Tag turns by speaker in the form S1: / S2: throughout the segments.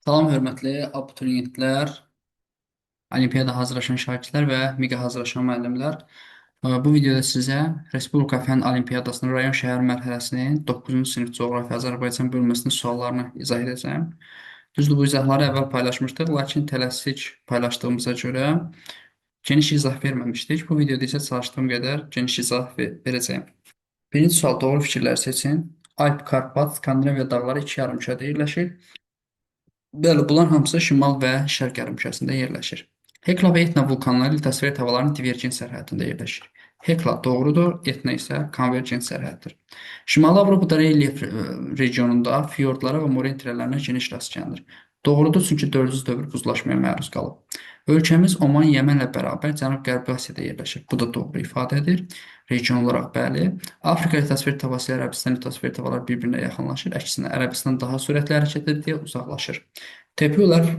S1: Salam hörmətli abituriyentlər, olimpiyada hazırlaşan şagirdlər və MİQ-ə hazırlaşan müəllimlər. Bu videoda sizə Respublika Fənn Olimpiyadasının rayon şəhər mərhələsinin 9-cu sinif coğrafiya Azərbaycan bölməsinin suallarını izah edəcəm. Düzdür, bu izahları əvvəl paylaşmışdıq, lakin tələsik paylaşdığımıza görə geniş izah verməmişdik. Bu videoda isə çalışdığım qədər geniş izah verəcəyim. Birinci sual, doğru fikirləri seçin. Alp, Karpat, Skandinaviya dağları iki yarımkürədə yerləşir. Bəli, bunlar hamısı şimal və şərq yarımkürəsində yerləşir. Hekla və Etna vulkanları litosfer havaların divergent sərhədində yerləşir. Hekla doğrudur, Etna isə konvergent sərhəddir. Şimali Avropada relyef regionunda fiordlara və moren tirələrinə geniş rast gəlinir. Doğrudur, çünki 400 dövr buzlaşmaya məruz qalıb. Ölkəmiz Oman, Yəmənlə bərabər Cənub-Qərbi Asiyada yerləşir. Bu da doğru ifadədir. Region olaraq bəli. Afrika litosfer havası ilə Ərəbistan litosfer havalar bir-birinə yaxınlaşır. Əksinə Ərəbistan daha sürətli hərəkət edir deyə uzaqlaşır. Təpiyolar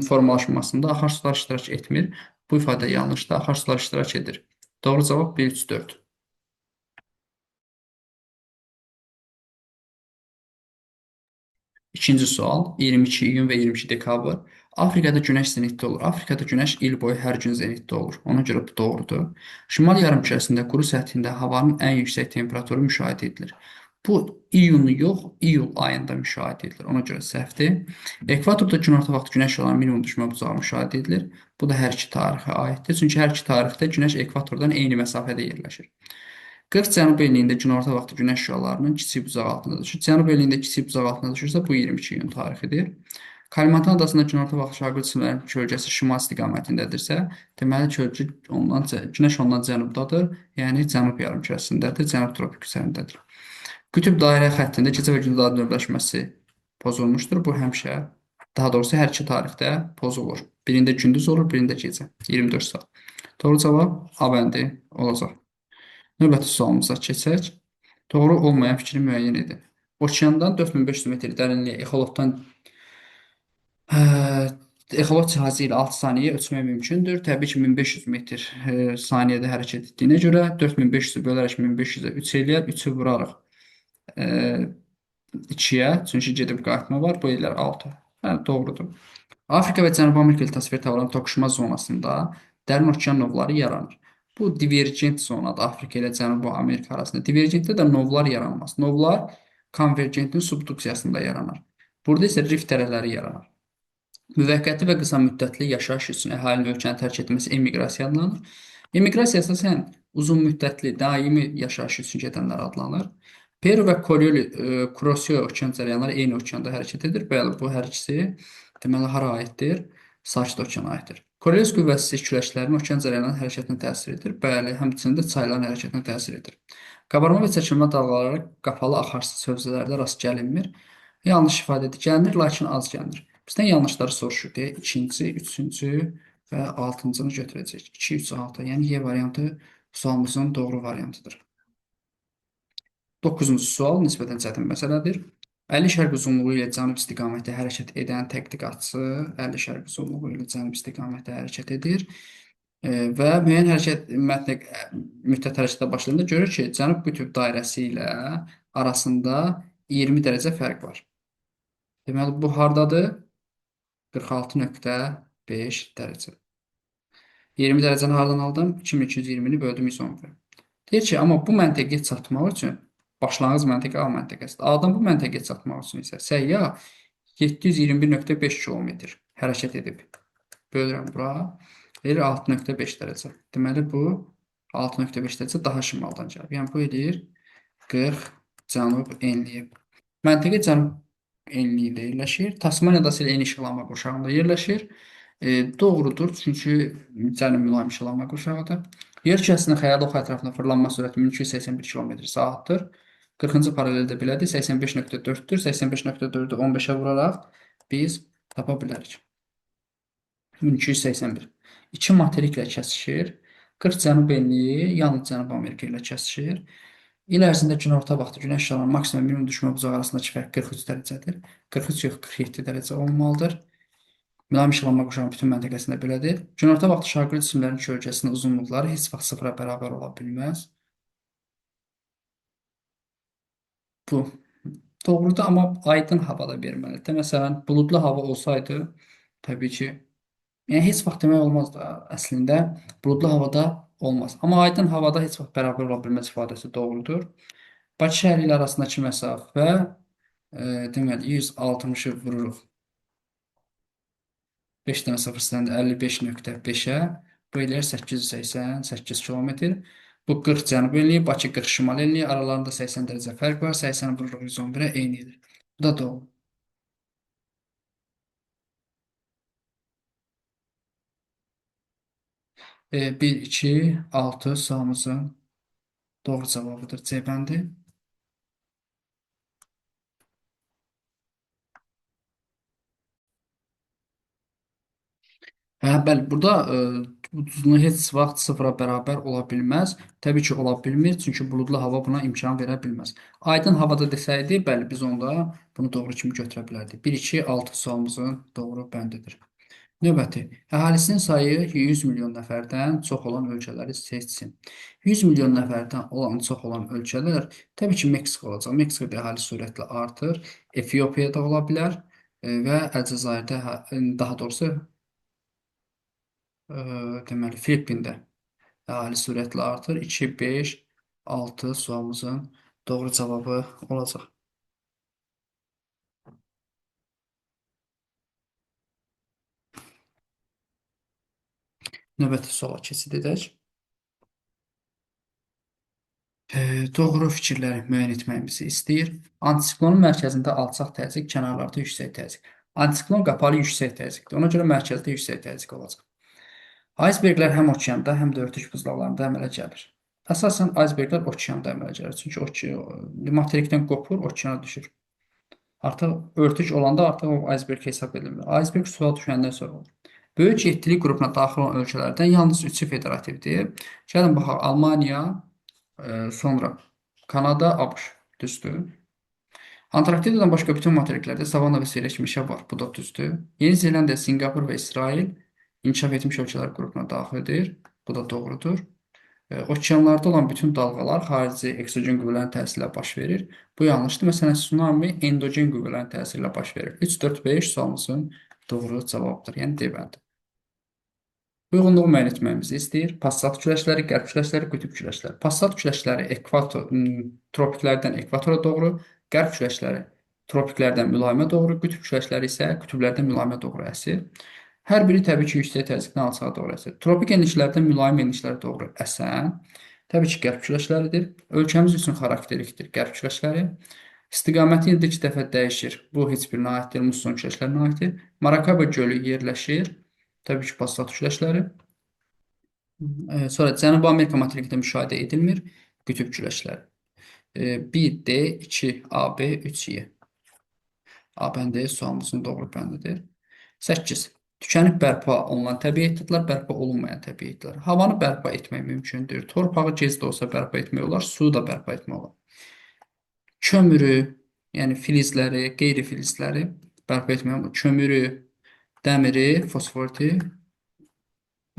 S1: formalaşmasında axarsular iştirak etmir. Bu ifadə yanlışdır. Axarsular iştirak edir. Doğru cavab 1, 3, 4. İkinci sual, 22 iyun və 22 dekabr. Afrikada günəş zenitdə olur. Afrikada günəş il boyu hər gün zenitdə olur. Ona görə bu doğrudur. Şimal yarımkürəsində quru səthində havanın ən yüksək temperaturu müşahidə edilir. Bu iyunu yox, iyul ayında müşahidə edilir. Ona görə səhvdir. Ekvatorda günorta vaxtı günəş olan minimum düşmə bucağı müşahidə edilir. Bu da hər iki tarixə aiddir. Çünki hər iki tarixdə günəş ekvatordan eyni məsafədə yerləşir. 40 cənub enliyində günorta vaxtı günəş şüalarının kiçik bucağı altında düşür. Cənub enliyində kiçik bucağı altında düşürsə, bu 22 iyun tarixidir. Kalimantan adasında günorta vaxtı şaqül cisimlərin kölgəsi şimal istiqamətindədirsə, deməli günəş ondan cənubdadır, yəni cənub yarımkürəsindədir, cənub tropik hissəsindədir. Qütb dairə xəttində gecə və gündüz növləşməsi pozulmuşdur. Bu həmişə, daha doğrusu hər iki tarixdə pozulur. Birində gündüz olur, birində gecə. 24 saat. Doğru cavab A bəndi olacaq. Növbəti sualımıza keçək. Doğru olmayan fikri müəyyən edin. Okeandan 4500 metr dərinliyə exolot cihazı ilə 6 saniyə ölçmək mümkündür. Təbii ki, 1500 metr saniyədə hərəkət etdiyinə görə 4500-ü bölərək 1500-ə 3 eləyər, 3-ü vurarıq 2-yə, çünki gedib qayıtma var. Bu eləyər 6. Hə, doğrudur. Afrika və Cənubi Amerika litosfer havaların toqquşma zonasında dərin okean novları yaranır. Bu divergent zonadır Afrika ilə Cənubi Amerika arasında. Divergentdə də novlar yaranmaz. Novlar konvergentin subduksiyasında yaranır. Burada isə rift dərələri yaranır. Müvəqqəti və qısa müddətli yaşayış üçün əhalinin ölkəni tərk etməsi emiqrasiya adlanır. Emiqrasiya əsasən uzun müddətli, daimi yaşayış üçün gedənlər adlanır. Peru və Kurosio okean cərəyanları eyni okeanda hərəkət edir. Bəli, bu hər ikisi deməli hara aiddir? Sakit okeana aiddir. Korelius qüvvəsi küləşlərin okean cərəyanlarının hərəkətinə təsir edir. Bəli, həmçinin də çayların hərəkətinə təsir edir. Qabarma və çəkilmə dalğaları qapalı axarsız hövzələrdə rast gəlinmir. Yanlış ifadə gəlinir, lakin az gəlinir. Bizdən yanlışları soruşur deyə ikinci, üçüncü və altıncını götürəcək. 2, 3, 6. Yəni Y variantı sualımızın doğru variantıdır. 9-cu sual nisbətən çətin məsələdir. 50 şərq uzunluğu ilə cənub istiqamətdə hərəkət edən tədqiqatçı 50 şərq uzunluğu ilə cənub istiqamətdə hərəkət edir və müəyyən müddət hərəkətə başlayanda görür ki, cənub qütb dairəsi ilə arasında 20 dərəcə fərq var. Deməli, bu hardadır? 46,5 dərəcə. 20 dərəcəni hardan aldım? 2220-ni böldüm 111. Deyir ki, amma bu məntəqəyə çatmaq üçün başlanğıc məntəqə A məntəqəsidir. A-dan bu məntəqəyə çatmaq üçün isə səyyah 721,5 kilometr hərəkət edib. Bölürəm bura. Verir 6,5 dərəcə. Deməli, bu 6,5 dərəcə daha şimaldan gəlib. Yəni, bu edir 40 cənub enliyi. Məntəqə cənub enliyində yerləşir. Tasmaniya adası ilə eyni işıqlanma qurşağında yerləşir. Doğrudur, çünki cənub mülayim işıqlanma qurşağıdır. Yer kürəsinin xəyali ox ətrafında fırlanma sürəti 1281 km/saatdır. 40-cı paraleldə belədir, 85,4-dür. 85,4-ü 15-ə vuraraq biz tapa bilərik. 1281. İki materiklə kəsişir. 40 cənub enliyi yalnız Cənubi Amerika ilə kəsişir. İl ərzində günorta vaxtı günəş şüalarının maksimum minimum düşmə bucağı arasındakı fərq 43 dərəcədir. 43 yox, 47 dərəcə olmalıdır. Mülayim işıqlanma qurşağının bütün məntəqəsində belədir. Günorta vaxtı şaqül cisimlərin kölgəsinin uzunluqları heç vaxt sıfıra bərabər ola bilməz. Bu Doğrudur, amma aydın havada verməlidir. Məsələn, buludlu hava olsaydı, təbii ki, yəni heç vaxt demək olmaz da, əslində buludlu havada olmaz. Amma aydın havada heç vaxt bərabər ola bilməz ifadəsi doğrudur. Bakı şəhəri ilə arasındakı məsafə deməli 160-ı vururuq 5 dənə 0-dan 55,5-ə, bu eləyir 888 kilometr. Bu 40 cənub eləyir, Bakı 40 şimal eləyir. Aralarında 80 dərəcə fərq var. 80 vururuq 111-ə eyni edir. Bu da doğru. 1, 2, 6 suamızın doğru cavabıdır. C bəndi. Hə, bəli, burada bu düzlüyü heç vaxt sıfıra bərabər ola bilməz. Təbii ki, ola bilmir, çünki buludlu hava buna imkan verə bilməz. Aydın havada desəydi, bəli, biz onda bunu doğru kimi götürə bilərdik. 1, 2, 6 sualımızın doğru bəndidir. Növbəti, əhalisinin sayı 100 milyon nəfərdən çox olan ölkələri seçsin. 100 milyon nəfərdən çox olan ölkələr təbii ki, Meksika olacaq. Meksikada əhali sürətlə artır. Efiopiyada ola bilər və Əlcəzairdə, daha doğrusu deməli Filippində əhali sürətlə artır. 2, 5, 6 sualımızın doğru cavabı olacaq. Növbəti suala keçid edək. Doğru fikirləri müəyyən etməyimizi istəyir. Antisiklonun mərkəzində alçaq təzyiq, kənarlarda yüksək təzyiq. Antisiklon qapalı yüksək təzyiqdir. Ona görə mərkəzdə yüksək təzyiq olacaq. Aysberqlər həm okeanda, həm də örtük buzlaqlarında əmələ gəlir. Əsasən aysberqlər okeanda əmələ gəlir. Çünki materikdən qopur, okeana düşür. Artıq örtük olanda artıq o aysberq hesab edilmir. Aysberq suya düşəndən sonra olur. Böyük yetkilik qrupuna daxil olan ölkələrdən yalnız üçü federativdir. Gəlin baxaq, Almaniya, sonra Kanada, ABŞ. Düzdür. Antarktidadan başqa bütün materiklərdə savanna və seyrək meşə var. Bu da düzdür. Yeni Zelandiya, Sinqapur və İsrail inkişaf etmiş ölkələr qrupuna daxildir. Bu da doğrudur. Okeanlarda olan bütün dalğalar xarici eksogen qüvvələrin təsiri ilə baş verir. Bu yanlışdır. Məsələn, tsunami endogen qüvvələrin təsiri ilə baş verir. 3, 4, 5 sualımızın doğru cavabıdır. Yəni D bəndi. Uyğunluğu müəyyən etməyimizi istəyir. Passat küləşləri, qərb küləşləri, qütb küləşləri. Passat küləşləri tropiklərdən ekvatora doğru, qərb küləşləri tropiklərdən mülayimə doğru, qütb küləşləri isə qütblərdən mülayimə doğru əsir. Hər biri təbii ki, yüksək təzyiqdən alçağa doğru əsir. Tropik enliklərdən mülayim enliklərə doğru əsən, təbii ki, qərb küləşləridir. Ölkəmiz üçün xarakterlikdir qərb küləşləri. İstiqaməti ildə 2 dəfə dəyişir. Bu heç birinə aiddir, musson küləşlərinə aiddir. Marakaba gölü yerləşir. Təbii ki, Passat küləşləri. Sonra Cənubi Amerika materikində müşahidə edilmir. Qütb küləşləri. 1D, 2 AB, 3 Y. A bəndi sualımızın doğru bəndidir. 8. Tükənib bərpa olunan təbiətlər, bərpa olunmayan təbiətlər. Havanı bərpa etmək mümkündür. Torpağı gec də olsa bərpa etmək olar, suyu da bərpa etmək olar. Kömürü, yəni filizləri, qeyri-filizləri bərpa etmək olar. Kömürü, dəmiri, fosforiti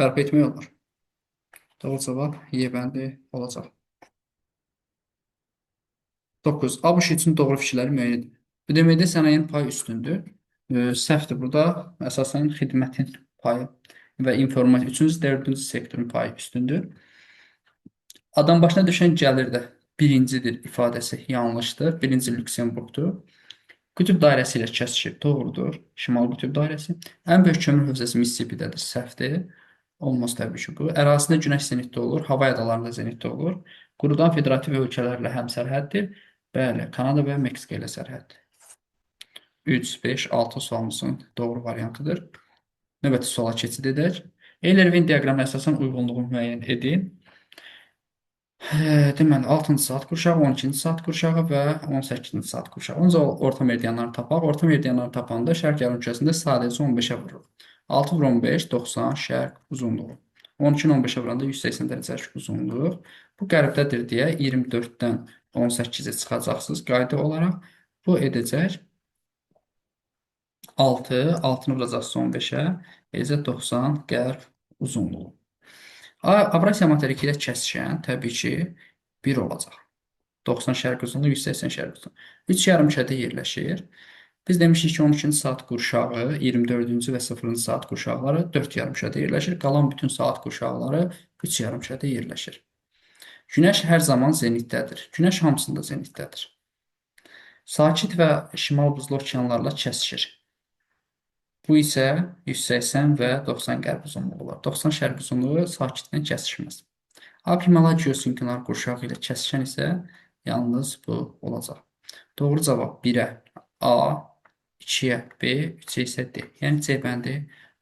S1: bərpa etmək olar. Doğru cavab Y bəndi olacaq. 9. ABŞ üçün doğru fikirləri müəyyən edin. Bu deməkdə sənayenin payı üstündür. Səhvdir burada. Əsasən xidmətin payı və informasiya. 3-cü, 4-cü sektorun payı üstündür. Adam başına düşən gəlir də birincidir ifadəsi yanlışdır. Birinci Lüksemburqdur. Qütb dairəsi ilə kəsişir. Doğrudur. Şimal qütb dairəsi. Ən böyük kömür hövzəsi Mississippi-dədir. Səhvdir. Olmaz təbii ki bu. Ərazisində günəş zenitdə olur, hava adalarında zenitdə olur. Qurudan federativ ölkələrlə həmsərhəddir. Bəli, Kanada və Meksika ilə sərhəddir. 3, 5, 6 sualımızın doğru variantıdır. Növbəti suala keçid edək. Eyler-Win diaqramına əsasən uyğunluğu müəyyən edin. Deməli, 6-cı saat qurşağı, 12-ci saat qurşağı və 18-ci saat qurşağı. Onca orta meridianları tapaq. Orta meridianları tapanda şərq yarımkürəsində sadəcə 15-ə vururuq. 6 vur 15, 90 şərq uzunluğu. 12-ni 15-ə vuranda 180 dərəcə uzunluq. Bu qərbdədir deyə 24-dən 18-ə çıxacaqsınız qayda olaraq. Bu edəcək 6, 6-nı vuracaqsınız 15-ə, edəcək 90 qərb uzunluğu. Avrasiya materiki ilə kəsişən təbii ki 1 olacaq. 90 şərq uzunluğu, 180 şərq uzunluğu. 3 yarımkürədə yerləşir. Biz demişik ki, 12-ci saat qurşağı, 24-cü və 0-cı saat qurşaqları 4 yarımkürədə yerləşir. Qalan bütün saat qurşaqları 3 yarımkürədə yerləşir. Günəş hər zaman zenitdədir. Günəş hamısında zenitdədir. Sakit və şimal buzlu okeanlarla kəsişir. Bu isə 180 və 90 qərb uzunluğu var. 90 şərq uzunluğu sakitlə kəsişməz. Ab-Himalay geosinklinal qurşağı ilə kəsişən isə yalnız bu olacaq. Doğru cavab 1-ə A, 2-yə B, 3-ə isə D. Yəni C bəndi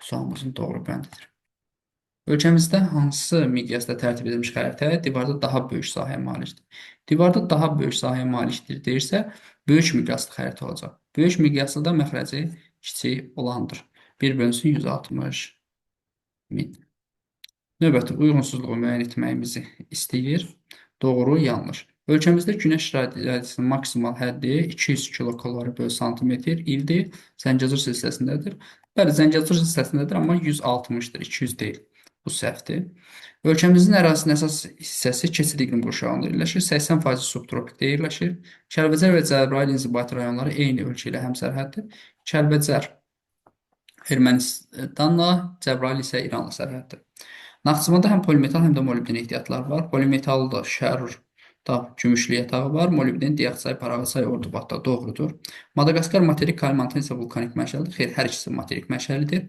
S1: sualımızın doğru bəndidir. Ölkəmizdə hansı miqyasda tərtib edilmiş xəritə divarda daha böyük sahəyə malikdir? Divarda daha böyük sahəyə malikdir deyirsə, böyük miqyaslı xəritə olacaq. Böyük miqyaslı da məxrəci kiçik olandır. 1/160 min. Növbəti uyğunsuzluğu müəyyən etməyimizi istəyir. Doğru, yanlış. Ölkəmizdə günəş radiasiyasının maksimal həddi 200 kcal/sm ildir. Zəngəzur silsiləsindədir. Bəli, Zəngəzur silsiləsindədir, amma 160-dır, 200 deyil. Bu səhvdir. Ölkəmizin ərazisinin əsas hissəsi keçid iqlim qurşağında yerləşir. 80% subtropikdə yerləşir. Kəlbəcər və Cəbrayıl inzibati rayonları eyni ölkə ilə həmsərhəddir. Kəlbəcər Ermənistanla, Cəbrayıl isə İranla sərhəddir. Naxçıvanda həm polimetal, həm də molibden ehtiyatlar var. Polimetalda Şərurda Gümüşlü yatağı var. Molibden Diyaqçay, Parağaçay, Ordubadda doğrudur. Madagaskar materik, Kalimantan isə vulkanik mənşəlidir. Xeyr, hər ikisi materik mənşəlidir.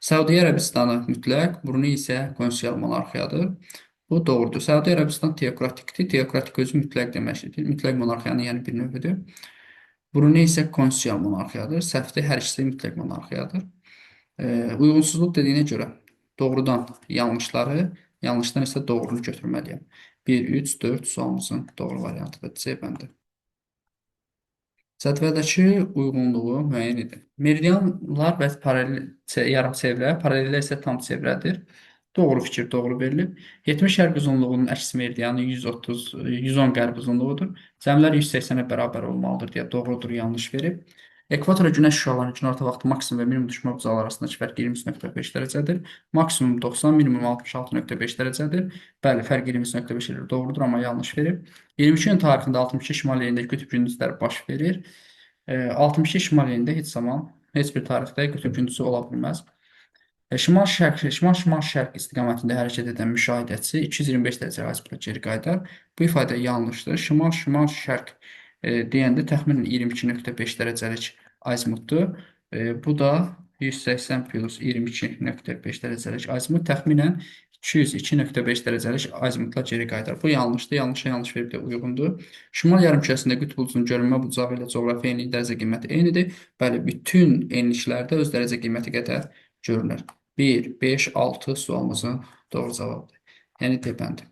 S1: Səudiyyə Ərəbistanı mütləq, Bruney isə konstitusiyalı monarxiyadır. Bu doğrudur. Səudiyyə Ərəbistan teokratikdir. Teokratik özü mütləq deməkdir. Mütləq monarxiyanın yəni bir növüdür. Bruney isə konstitusiyalı monarxiyadır. Səhvdir, hər ikisi mütləq monarxiyadır. Uyğunsuzluq dediyinə görə doğrudan yanlışları, yanlışdan isə doğrunu götürməliyəm. 1, 3, 4 sualımızın doğru variantıdır. C bəndi. Cədvəldəki uyğunluğu müəyyən edin. Meridianlar və paralel yarımçevrə, paralellər isə tam çevrədir. Doğru fikir, doğru verilib. 70 şərq uzunluğunun əks meridianı 110 qərb uzunluğudur. Cəmlər 180-ə bərabər olmalıdır deyə doğrudur, yanlış verib. Ekvatora günəş şüalarının günorta vaxtı maksimum və minimum düşmə bucağı arasındakı fərq 23,5 dərəcədir. Maksimum 90, minimum 66,5 dərəcədir. Bəli, fərq 23,5 ilə doğrudur, amma yanlış verib. 22 gün tarixində 62 şimal yerində qütb gündüzləri baş verir. 62 şimal yerində heç zaman, heç bir tarixdə qütb gündüzü ola bilməz. Şimal-şərq istiqamətində hərəkət edən müşahidəçi 225 dərəcə azimutla geri qayıdar. Bu ifadə yanlışdır. Şimal-şərq deyəndə təxminən 22,5 dərəcəlik azimutdur. Bu da 180 plus 22,5 dərəcəlik azimut təxminən 202,5 dərəcəlik azimutla geri qayıdar. Bu yanlışdır. Yanlışa yanlış verib də uyğundur. Şimal yarımkürəsində qütb ucunun görünmə bucağı ilə coğrafi enlik dərəcə qiyməti eynidir. Bəli, bütün enliklərdə öz dərəcə qiyməti qədər görünür. 1, 5, 6 sualımızın doğru cavabıdır. Yəni D bəndi.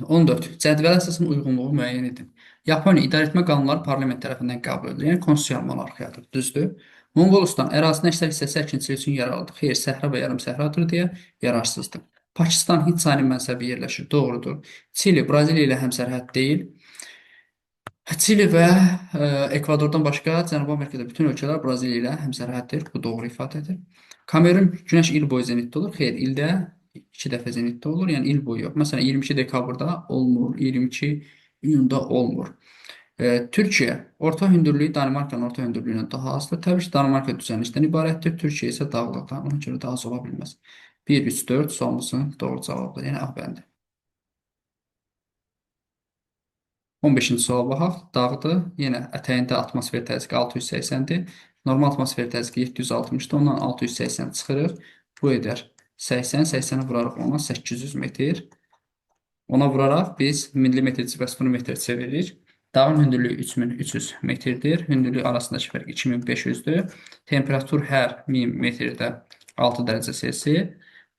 S1: 14. Cədvələ əsasın uyğunluğu müəyyən edin. Yaponiya idarəetmə qanunları parlament tərəfindən qəbul edilir. Yəni konstitusiya monarxiyadır. Düzdür? Monqolistan ərazinin əksər hissəsi əkinçilik üçün yararlıdır. Xeyr, səhra və yarım səhradır deyə yararsızdır. Pakistan Hind çayının mənsəbi yerləşir. Doğrudur. Çili Braziliya ilə həmsərhəd deyil. Çili və Ekvadordan başqa Cənubi Amerikada bütün ölkələr Braziliya ilə həmsərhəddir. Bu doğru ifadədir. Kamerun günəş il boyu zenitdə olur. Xeyr, ildə 2 dəfə zenitdə olur. Yəni il boyu yox. Məsələn, 22 dekabrda olmur, 22 iyunda olmur. Türkiyə orta hündürlüyü Danimarkanın orta hündürlüyündən daha azdır. Təbii ki, Danimarka düzənlikdən ibarətdir. Türkiyə isə dağlıqdan. Ona görə daha az ola bilməz. 1, 3, 4 sualımızın doğru cavabıdır. Yəni A bəndi. 15-ci suala baxaq. Dağdır. Yenə ətəyində atmosfer təzyiqi 680-dir. Normal atmosfer təzyiqi 760-dır. Ondan 680 çıxırıq. Bu edər 80. 80-i vurarıq ona 800 metr. Ona vuraraq biz millimetr cibəs bunu metr çeviririk. Dağın hündürlüyü 3300 metrdir. Hündürlük arasındakı fərq 2500-dür. Temperatur hər 1000 metrdə 6 dərəcə Selsi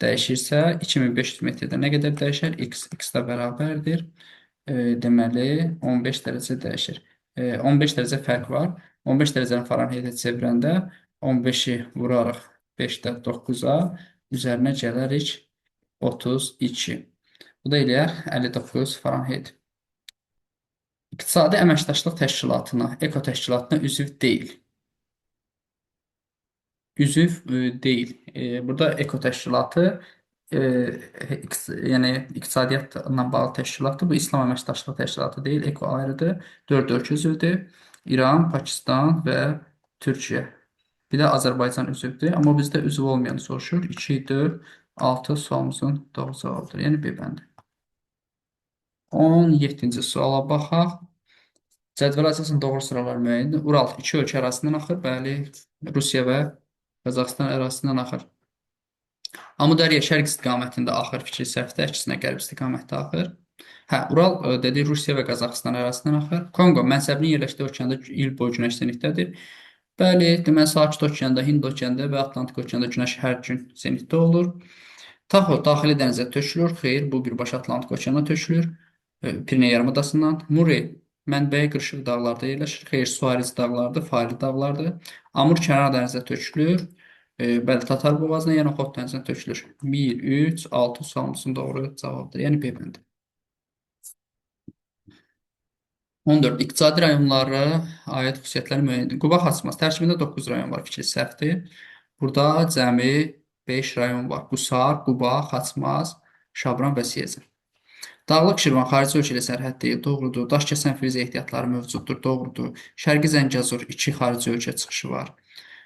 S1: dəyişirsə 2500 metrdə nə qədər dəyişər? X da bərabərdir. Deməli 15 dərəcə dəyişir. 15 dərəcə fərq var. 15 dərəcəni Farenheitə çevirəndə 15-i vurarıq 5-də 9-a, üzərinə gələrik 32. Bu da eləyər 59 Farenheit. İqtisadi Əməkdaşlıq Təşkilatına, EKO təşkilatına üzv deyil. Üzv deyil. Burada EKO təşkilatı e, yəni iqtisadiyyatla bağlı təşkilatdır. Bu İslam Əməkdaşlığı Təşkilatı deyil, EKO ayrıdır. 4 ölkə üzvdür. İran, Pakistan və Türkiyə. Bir də Azərbaycan üzvdür. Amma bizdə üzv olmayanı soruşur. 2, 4, 6 sualımızın doğru cavabıdır. Yəni B bəndi. 17-ci suala baxaq. Cədvələ əsasən doğru sıralar müəyyəndir. Ural iki ölkə arasından axır. Bəli, Rusiya və Qazaxıstan ərazisindən axır. Amudariya şərq istiqamətində axır, fikri səhvdir, əksinə qərb istiqamətdə axır. Hə, Ural dedi Rusiya və Qazaxıstan arasından axır. Konqo mənsəbinin yerləşdiyi okeanda il boyu günəşdənlikdədir. Bəli, deməli Sakit okeanda, Hind okeanda və Atlantik okeanda günəş hər gün zenitdə olur. Taxo daxili dənizə tökülür. Xeyr, bu birbaşa Atlantik okeana tökülür. Pirine yarımadasından. Muri mənbəyi qırışıq dağlarda yerləşir. Xeyr, Suariz dağlardır, Fali dağlardır. Amur kənar dənizə tökülür. Bəli, Tatar boğazına, yəni Xot dənizinə tökülür. 1, 3, 6 sualımızın doğru cavabıdır. Yəni B bəndi. 14. İqtisadi rayonlara aid xüsusiyyətləri müəyyən edin. Quba Xaçmaz tərkibində 9 rayon var, fikri səhvdir. Burada cəmi 5 rayon var. Qusar, Quba, Xaçmaz, Şabran və Siyezə. Dağlıq Şirvan xarici ölkə ilə sərhəd deyil, doğrudur. Daşkəsən filizə ehtiyatları mövcuddur, doğrudur. Şərqi Zəngəzur 2 xarici ölkə çıxışı var.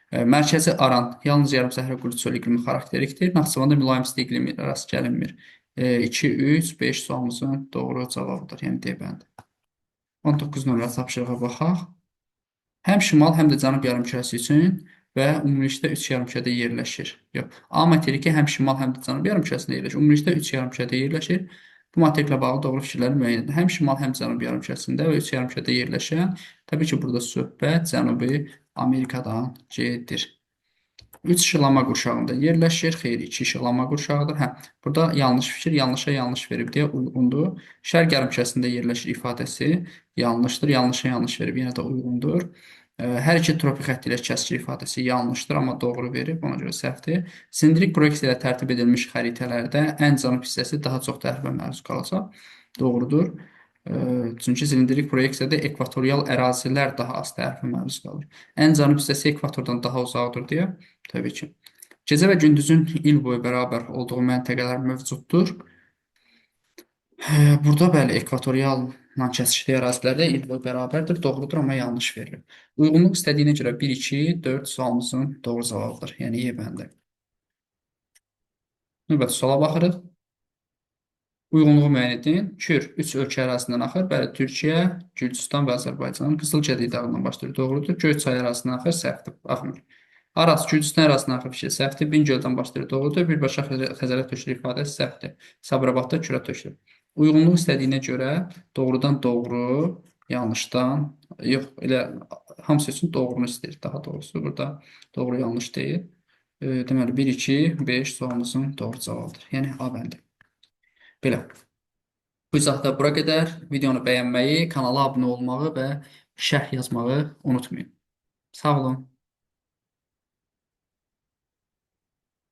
S1: Mərkəzi Aran yalnız yarımsəhra quru çöl iqlimi xarakterikdir. Naxçıvanda mülayim isti iqlimi rast gəlinmir. 2, 3, 5 sualımızın doğru cavabıdır. Yəni D bəndi. 19 nömrə tapşırığa baxaq. Həm şimal, həm də cənub yarımkürəsi üçün və ümumilikdə 3 yarımkürədə yerləşir. Yox, A materiki həm şimal, həm də cənub yarımkürəsində yerləşir. Ümumilikdə 3 yarımkürədə yerləşir. Bu materiklə bağlı doğru fikirləri müəyyən edin. Həm şimal, həm cənub yarımkürəsində və 3 yarımkürədə yerləşən, təbii ki, burada söhbət Cənubi Amerikadan gedir. 3 işıqlama qurşağında yerləşir. Xeyr, 2 işıqlama qurşağıdır. Hə, burada yanlış fikir yanlışa yanlış verib deyə uyğundur. Şərq yarımkürəsində yerləşir ifadəsi yanlışdır. Yanlışa yanlış verib yenə də uyğundur. Hər iki tropik xətt ilə kəskin ifadəsi yanlışdır, amma doğru verib, ona görə səhvdir. Silindrik proyeksiya ilə tərtib edilmiş xəritələrdə ən cənub hissəsi daha çox təhribə məruz qalacaq. Doğrudur. Çünki silindrik proyeksiyada ekvatorial ərazilər daha az təhrifə məruz qalır. Ən cənub hissəsi ekvatordan daha uzaqdır deyə, təbii ki. Gecə və gündüzün il boyu bərabər olduğu məntəqələr mövcuddur. Burada bəli, ekvatorialla kəsişli ərazilərdə il boyu bərabərdir, doğrudur, amma yanlış verilib. Uyğunluq istədiyinə görə 1, 2, 4 sualımızın doğru cavabıdır. Yəni E bəndi. Növbəti suala baxırıq. Uyğunluğu müəyyən edin. Kür 3 ölkə ərazisindən axır. Bəli, Türkiyə, Gürcüstan və Azərbaycan. Qızıl Cədid dağından başlayır. Doğrudur. Göyçay ərazisindən axır. Səhvdir. Axmır. Aras Gürcüstan ərazisindən axır. Fikir səhvdir. Bingöldən başlayır. Doğrudur. Birbaşa Xəzərə tökülür ifadəsi səhvdir. Sabirabadda kürə tökülür. Uyğunluq istədiyinə görə doğrudan doğru, yanlışdan, yox, elə hamısı üçün doğrunu istəyir. Daha doğrusu burada doğru yanlış deyil. Deməli 1, 2, 5 sualımızın doğru cavabıdır. Yəni A bəndi. Belə. Bu izahda bura qədər. Videonu bəyənməyi, kanala abunə olmağı və şərh yazmağı unutmayın. Sağ olun.